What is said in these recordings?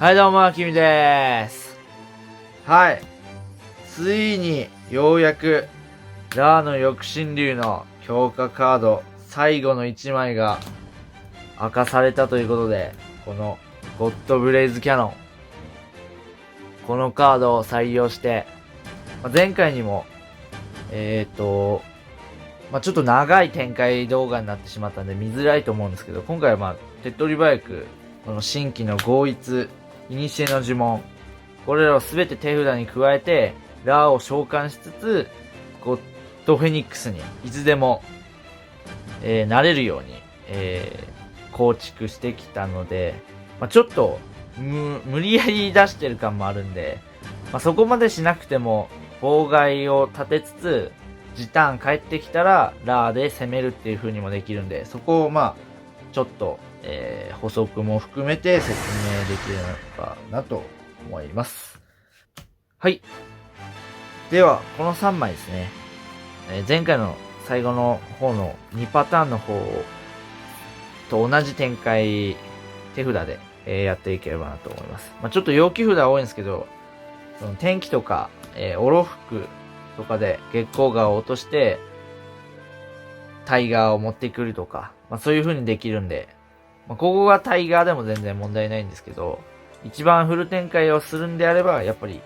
はいどうも、きみです。はい。ついに、ようやく、ラーの翼神竜の強化カード、最後の1枚が明かされたということで、この、ゴッドブレイズキャノン。このカードを採用して、前回にも、ちょっと長い展開動画になってしまったんで見づらいと思うんですけど、今回は手っ取り早く、この新規の合一、古の呪文、これらをすべて手札に加えて、ラーを召喚しつつ、ゴッドフェニックスにいつでも、なれるように、構築してきたので、ちょっと、無理やり出してる感もあるんで、そこまでしなくても、妨害を立てつつ、時短帰ってきたら、ラーで攻めるっていう風にもできるんで、そこをちょっと、補足も含めて説明できるのかなと思います。はい。では、この3枚ですね。前回の最後の方の2パターンの方と同じ展開、手札で、やっていければなと思います。ちょっと要求札多いんですけど、その天気とか、オロフクとかで月光河を落として、タイガーを持ってくるとか、そういう風にできるんで、ここがタイガーでも全然問題ないんですけど、一番フル展開をするんであれば、やっぱり、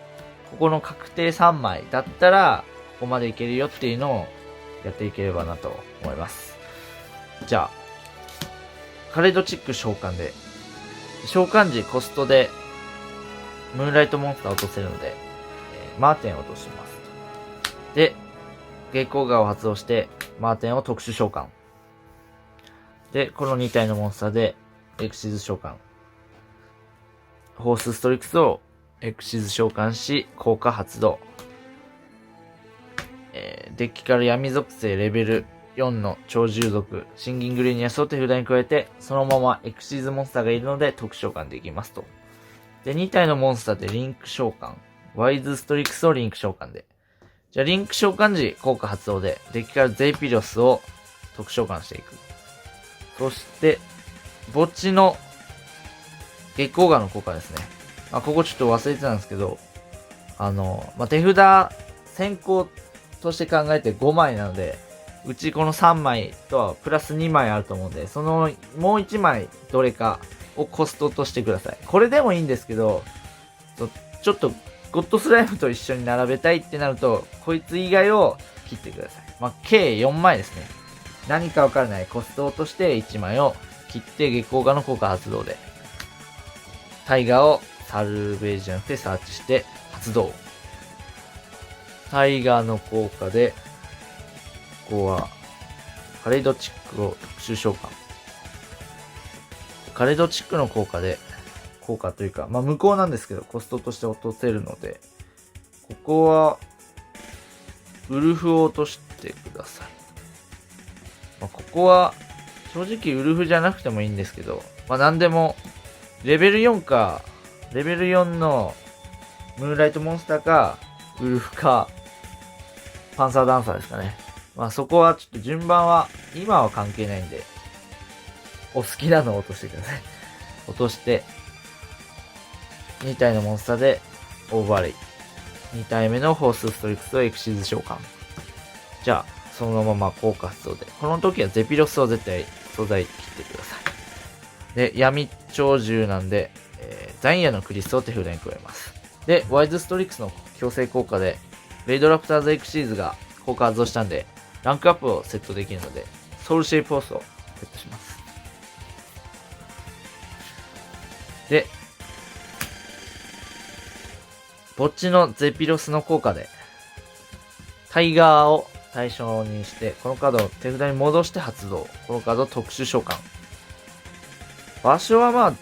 ここの確定3枚だったら、ここまでいけるよっていうのをやっていければなと思います。じゃあ、カレドチック召喚で、召喚時コストで、ムーンライトモンスターを落とせるので、マーテンを落とします。で、月光河を発動して、マーテンを特殊召喚。で、この2体のモンスターで、エクシズ召喚。ホースストリクスをエクシズ召喚し、効果発動。デッキから闇属性レベル4の超獣族、シンギングリニアスを手札に加えて、そのままエクシズモンスターがいるので特殊召喚できますと。で、2体のモンスターでリンク召喚。ワイズストリクスをリンク召喚で。じゃあ、リンク召喚時、効果発動で、デッキからゼイピロスを特殊召喚していく。そして、墓地の月光河の効果ですね。ここちょっと忘れてたんですけど、手札先行として考えて5枚なので、うちこの3枚とはプラス2枚あると思うんで、そのもう1枚どれかをコストとしてください。これでもいいんですけど、ちょっとゴッドスライムと一緒に並べたいってなると、こいつ以外を切ってください。計4枚ですね。何かわからないコストとして1枚を切って月光河の効果発動で、タイガーをサルベージじゃなくてサーチして発動。タイガーの効果で、ここはカレドチックを特殊召喚。カレドチックの効果で、効果というか、無効なんですけど、コストとして落とせるので、ここは、ウルフを落としてください。ここは、正直ウルフじゃなくてもいいんですけど、なんでも、レベル4か、レベル4のムーンライトモンスターか、ウルフか、パンサーダンサーですかね。そこはちょっと順番は、今は関係ないんで、お好きなのを落としてください。落として、2体のモンスターでオーバーレイ。2体目のホースストリクスとエクシズ召喚。じゃあ、そのまま効果発動で。この時はゼピロスを絶対素材切ってください。で、闇鳥獣なんで、ザインヤのクリスを手札に加えます。で、ワイズストリクスの強制効果で、レイドラプターズエクシーズが効果発動したんで、ランクアップをセットできるので、ソウルシェイプホースをセットします。で、墓地のゼピロスの効果で、タイガーを対象にして、このカードを手札に戻して発動。このカードを特殊召喚。場所は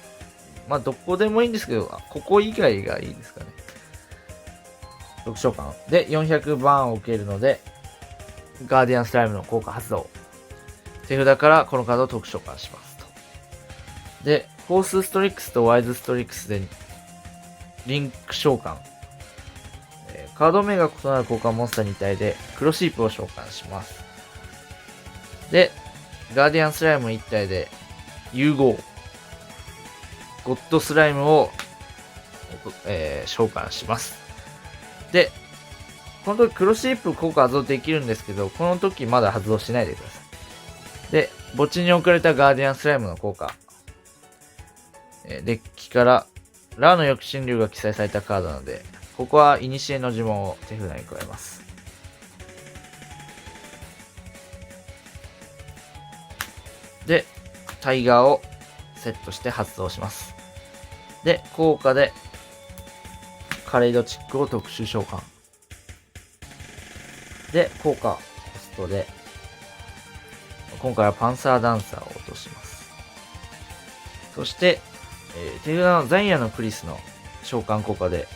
どこでもいいんですけど、ここ以外がいいですかね。特殊召喚。で、400バーンを受けるので、ガーディアンスライムの効果発動。手札からこのカードを特殊召喚しますと。で、ホースストリックスとワイズストリックスで、リンク召喚。カード名が異なる交換モンスター2体で、クロシープを召喚します。で、ガーディアンスライム1体で、融合。ゴッドスライムを召喚します。で、この時黒シープ効果発動できるんですけど、この時まだ発動しないでください。で、墓地に置かれたガーディアンスライムの効果。デッキからラーの抑止竜が記載されたカードなので、ここは古の呪文を手札に加えます。で、タイガーをセットして発動します。で、効果でカレイドチックを特殊召喚。で、効果コストで、今回はパンサーダンサーを落とします。そして、手札のザイアのクリスの召喚効果で、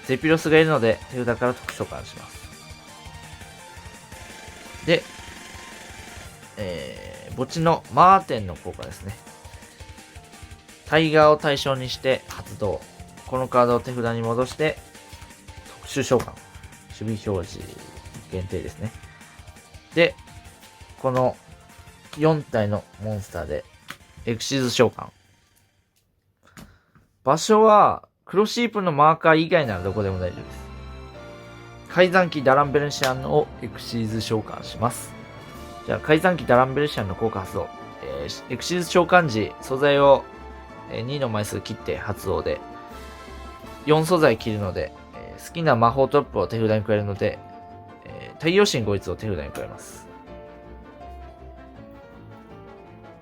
ゼピロスがいるので手札から特殊召喚します。で、墓地のマーテンの効果ですね。タイガーを対象にして発動。このカードを手札に戻して、特殊召喚。守備表示限定ですね。で、この4体のモンスターで、エクシズ召喚。場所は、黒シープのマーカー以外ならどこでも大丈夫です。改ざん機ダランベルシアンをエクシーズ召喚します。じゃあ、改ざん機ダランベルシアンの効果発動。エクシーズ召喚時、素材を2の枚数切って発動で、4素材切るので、好きな魔法トップを手札に加えるので、太陽神合一を手札に加えます。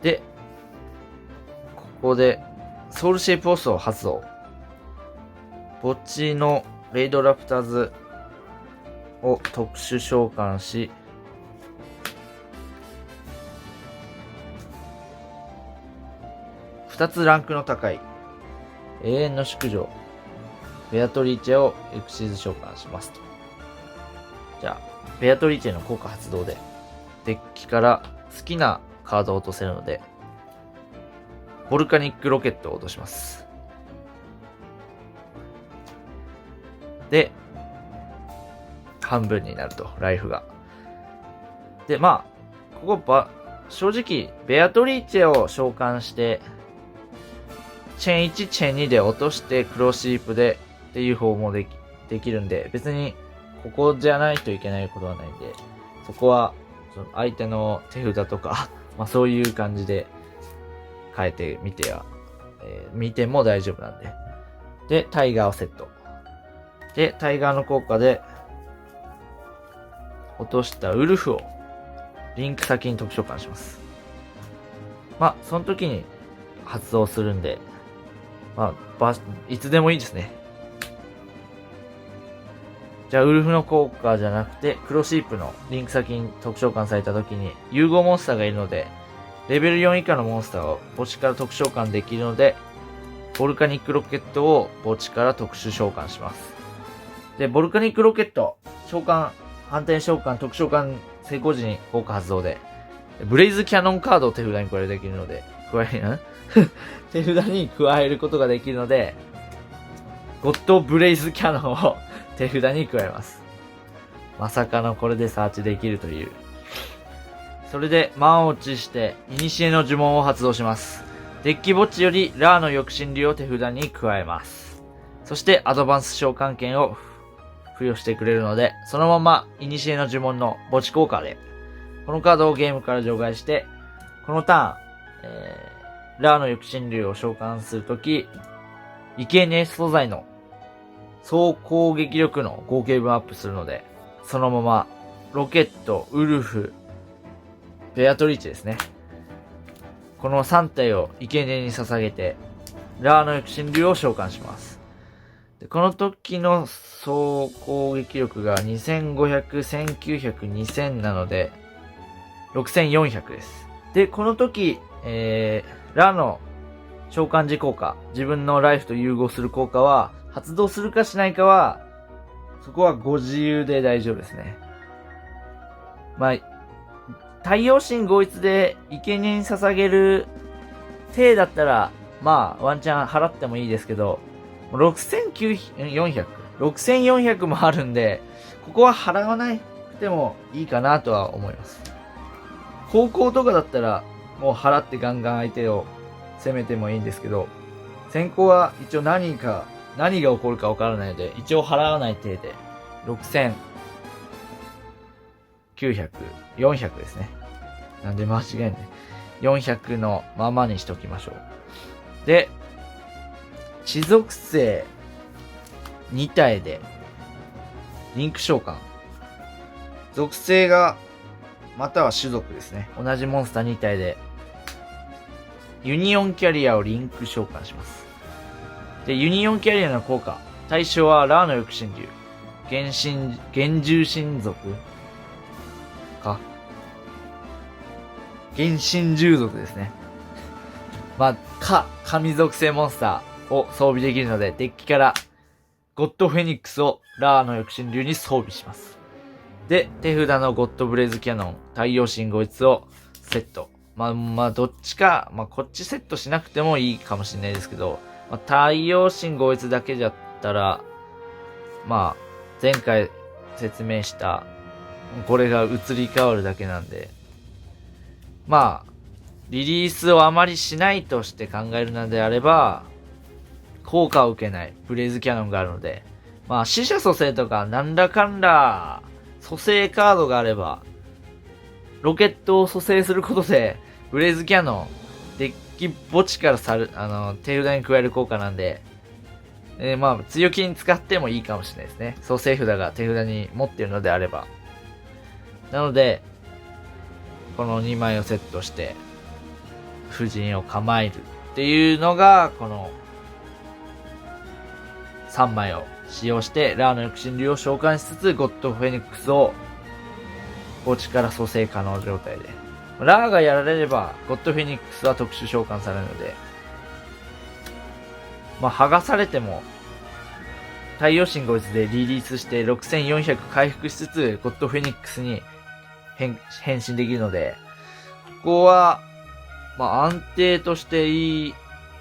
で、ここで、ソウルシェイプオスを発動。墓地のレイドラプターズを特殊召喚し、2つランクの高い永遠の淑女ベアトリーチェをエクシーズ召喚しますと。じゃあ、ベアトリーチェの効果発動でデッキから好きなカードを落とせるので、ボルカニックロケットを落とします。で、半分になると、ライフが。で、まあ、正直、ベアトリーチェを召喚して、チェーン1、チェーン2で落として黒シープでっていう方もできるんで、別にここじゃないといけないことはないんで、そこはその相手の手札とかまあそういう感じで変えてみては、見ても大丈夫なんで。で、タイガーをセット。で、タイガーの効果で落としたウルフをリンク先に特殊召喚します。まあ、その時に発動するんで、まあ、いつでもいいですね。じゃあ、ウルフの効果じゃなくて、黒シープのリンク先に特召喚された時に、融合モンスターがいるので、レベル4以下のモンスターを墓地から特殊召喚できるので、ボルカニックロケットを墓地から特殊召喚します。で、ボルカニックロケット、反転召喚、特殊召喚成功時に効果発動で、ブレイズキャノンカードを手札に加えるできるので、手札に加えることができるので、ゴッドブレイズキャノンを手札に加えます。まさかのこれでサーチできるという。それで満落ちして、古の呪文を発動します。デッキ墓地よりラーの抑止竜を手札に加えます。そしてアドバンス召喚権を付与してくれるので、そのまま古の呪文の墓地効果で、このカードをゲームから除外して、このターン、ラーの抑止竜を召喚するとき、生贄素材の総攻撃力の合計分アップするので、そのままロケット、ウルフ、ベアトリーチェですね。この3体を生贄に捧げて、ラーの抑止竜を召喚します。でこの時の総攻撃力が2500、1900、2000なので、6400です。で、この時、ラーの召喚時効果、自分のライフと融合する効果は、発動するかしないかは、そこはご自由で大丈夫ですね。まあ、太陽神合一で生贄に捧げる体だったら、まあ、ワンチャン払ってもいいですけど、6400もあるんで、ここは払わなくてもいいかなとは思います。高校とかだったら、もう払ってガンガン相手を攻めてもいいんですけど、先行は一応何か何が起こるかわからないので、一応払わない体で、6900、400ですね。なんで間違えんね。400のままにしときましょう。で、地属性2体で、リンク召喚。属性が、または種族ですね。同じモンスター2体で、ユニオンキャリアをリンク召喚します。で、ユニオンキャリアの効果。対象はラーの翼神竜。原獣神族か。原神獣族ですね。神属性モンスターを装備できるので、デッキからゴッドフェニックスをラーの翼神竜に装備します。で、手札のゴッドブレイズキャノン、太陽神ゴイツをセット。どっちか、こっちセットしなくてもいいかもしれないですけど、太陽神ゴイツだけだったら、前回説明した、これが移り変わるだけなんで、リリースをあまりしないとして考えるのであれば、効果を受けないブレイズキャノンがあるので、死者蘇生とかなんだかんだ蘇生カードがあれば、ロケットを蘇生することで、ブレイズキャノン、デッキ墓地から手札に加える効果なんで、強気に使ってもいいかもしれないですね。蘇生札が手札に持っているのであれば。なので、この2枚をセットして、夫人を構えるっていうのが、この3枚を使用して、ラーの翼神竜を召喚しつつ、ゴッドフェニックスを墓地から蘇生可能状態で。ラーがやられれば、ゴッドフェニックスは特殊召喚されるので、剥がされても、太陽神ゴイツでリリースして6400回復しつつ、ゴッドフェニックスに変身できるので、ここは、安定としていい、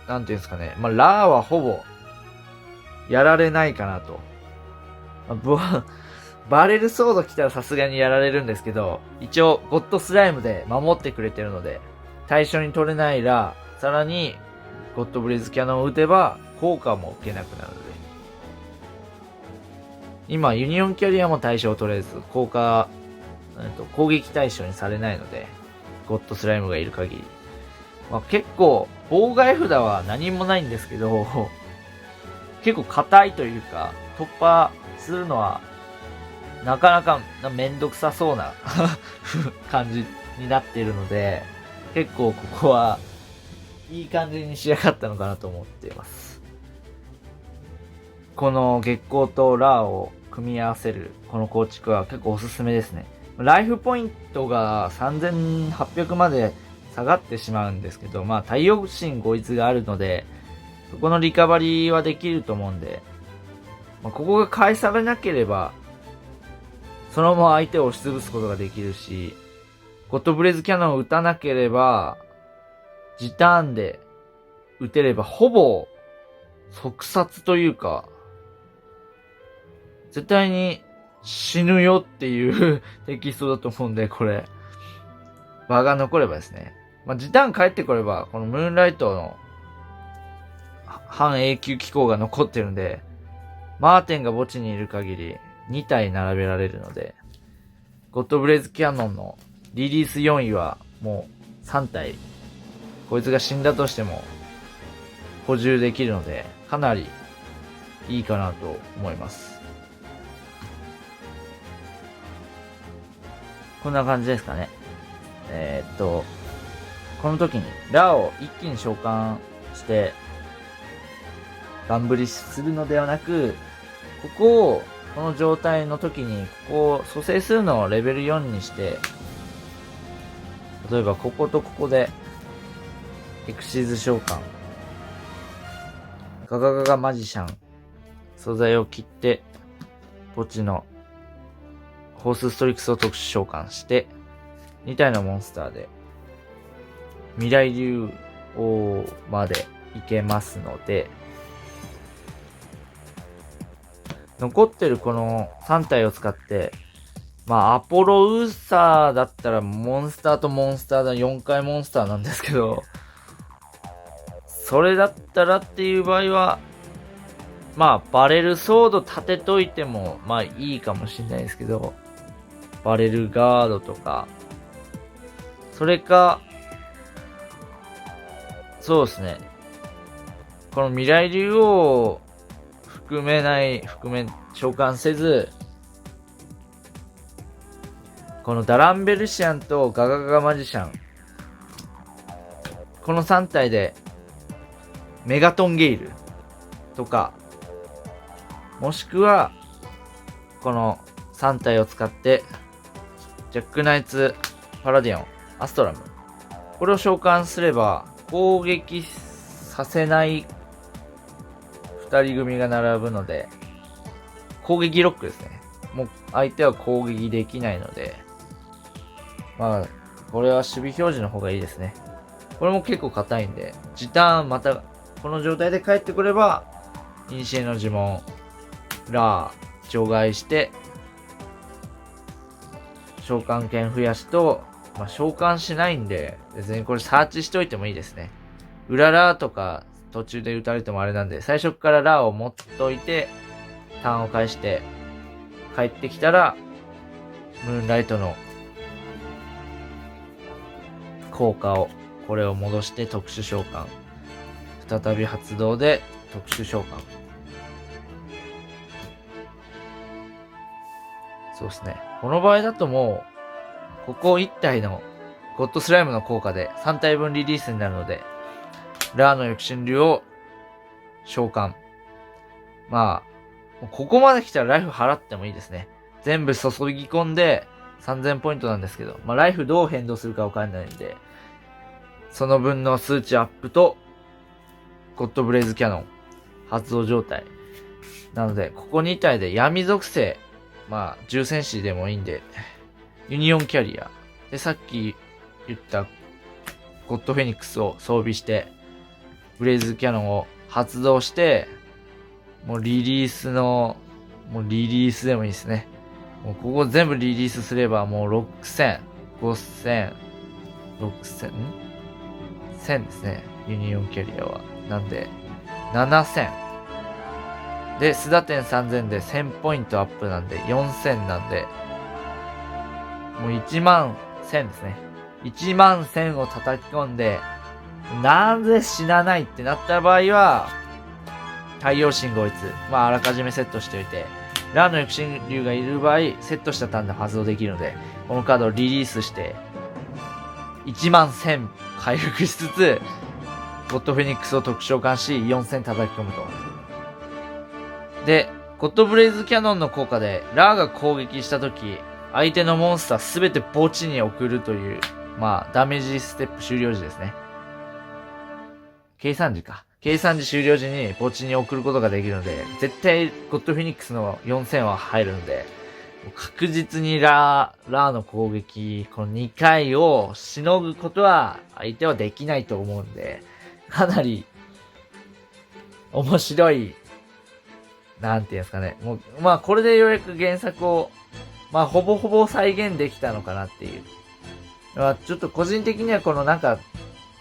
なんていうんですかね。ラーはほぼ、やられないかなと。バレルソード来たらさすがにやられるんですけど、一応、ゴッドスライムで守ってくれてるので、対象に取れないラー、さらに、ゴッドブレイズキャノンを撃てば、効果も受けなくなるので。今、ユニオンキャリアも対象を取れず、攻撃対象にされないので、ゴッドスライムがいる限り。結構、妨害札は何もないんですけど、結構硬いというか、突破するのは、なかなかめんどくさそうな感じになっているので、結構ここはいい感じに仕上がったのかなと思っています。この月光とラーを組み合わせるこの構築は結構おすすめですね。ライフポイントが3800まで下がってしまうんですけど、太陽神ゴイツがあるので、そこのリカバリーはできると思うんで、ここが返されなければ、そのまま相手を押しつぶすことができるし、ゴッドブレイズキャノンを撃たなければ、時ターンで撃てればほぼ即殺というか、絶対に死ぬよっていうテキストだと思うんで、これ。場が残ればですね。時短帰ってこれば、このムーンライトの半永久機構が残ってるんで、マーテンが墓地にいる限り2体並べられるので、ゴッドブレイズキャノンのリリース4位はもう3体、こいつが死んだとしても補充できるので、かなりいいかなと思います。こんな感じですかね。この時にラを一気に召喚してガンブリするのではなく、この状態の時にここを蘇生するのをレベル4にして、例えばこことここでエクシーズ召喚、ガガガガマジシャン、素材を切って墓地のホースストリクスを特殊召喚して、2体のモンスターで未来竜王までいけますので、残ってるこの3体を使って、アポロウーサーだったらモンスターとモンスターだ4回モンスターなんですけど、それだったらっていう場合は、まあ、バレルソード立てといても、まあいいかもしれないですけど、バレルガードとか、それか、そうですね。この未来竜を召喚せず、このダランベルシアンとガガガマジシャン、この3体で、メガトンゲイルとか、もしくは、この3体を使って、ジャックナイツ、パラディオン、アストラム。これを召喚すれば、攻撃させない2人組が並ぶので、攻撃ロックですね。もう相手は攻撃できないので、まあ、これは守備表示の方がいいですね。これも結構硬いんで、時短また、この状態で帰ってくれば、イニシエの呪文、ラー、除外して、召喚権増やしと、まあ、召喚しないんで、別にこれサーチしといてもいいですね。裏ラーとか途中で打たれてもあれなんで、最初からラーを持っといて、ターンを返して、帰ってきたら、ムーンライトの効果を、これを戻して特殊召喚。再び発動で特殊召喚。そうですね。この場合だともう、ここ1体のゴッドスライムの効果で3体分リリースになるので、ラーの抑止竜を召喚。まあ、ここまで来たらライフ払ってもいいですね。全部注ぎ込んで3000ポイントなんですけど、まあライフどう変動するかわかんないんで、その分の数値アップと、ゴッドブレイズキャノン、発動状態。なので、ここ2体で闇属性、まあ、重戦士でもいいんで、ユニオンキャリア。で、さっき言ったゴッドフェニックスを装備して、ブレイズキャノンを発動して、もうリリースでもいいですね。もうここ全部リリースすればもう6000、5000、6000、1000ですね。ユニオンキャリアは。なんで、7000。で、須田点3000で1000ポイントアップなんで、4000なんで、もう1万1000ですね。1万1000を叩き込んで、なぜ死なないってなった場合は、太陽神合一。まあ、あらかじめセットしておいて、ラーの抑止竜がいる場合、セットしたターンで発動できるので、このカードをリリースして、1万1000回復しつつ、ゴッドフェニックスを特召喚し、4000叩き込むと。で、ゴッドブレイズキャノンの効果で、ラーが攻撃したとき、相手のモンスターすべて墓地に送るという、まあ、ダメージステップ終了時ですね。計算時か。計算時終了時に墓地に送ることができるので、絶対ゴッドフェニックスの4000は入るので、確実にラーの攻撃、この2回をしのぐことは相手はできないと思うんで、かなり面白い、なんていうんですかね。もう、まあこれでようやく原作を、まあほぼほぼ再現できたのかなっていう。まあちょっと個人的にはこのなんか、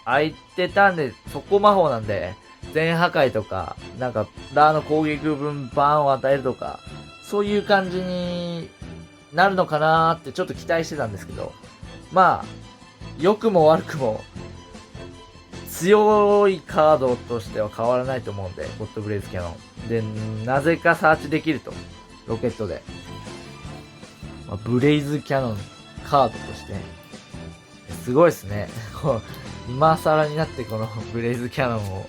空いてたんで、速攻魔法なんで、全破壊とか、なんか、ラーの攻撃分バーンを与えるとか、そういう感じになるのかなーってちょっと期待してたんですけど、まあ、良くも悪くも、強いカードとしては変わらないと思うんで、ゴッドブレイズキャノン。で、なぜかサーチできると。ロケットで。まあ、ブレイズキャノンカードとして、すごいですね。今更になってこのブレイズキャノンを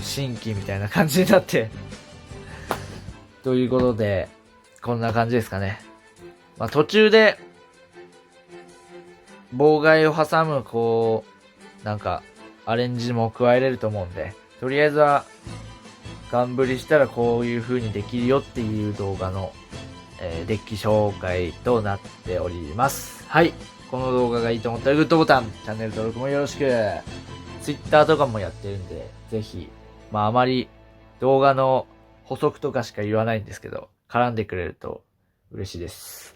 新規みたいな感じになってということで、こんな感じですかね。まあ途中で、妨害を挟む、こう、なんか、アレンジも加えれると思うんで、とりあえずは、ガンブリしたらこういう風にできるよっていう動画の、デッキ紹介となっております。はい。この動画がいいと思ったらグッドボタン、チャンネル登録もよろしく。Twitter とかもやってるんで、ぜひ、まああまり動画の補足とかしか言わないんですけど、絡んでくれると嬉しいです。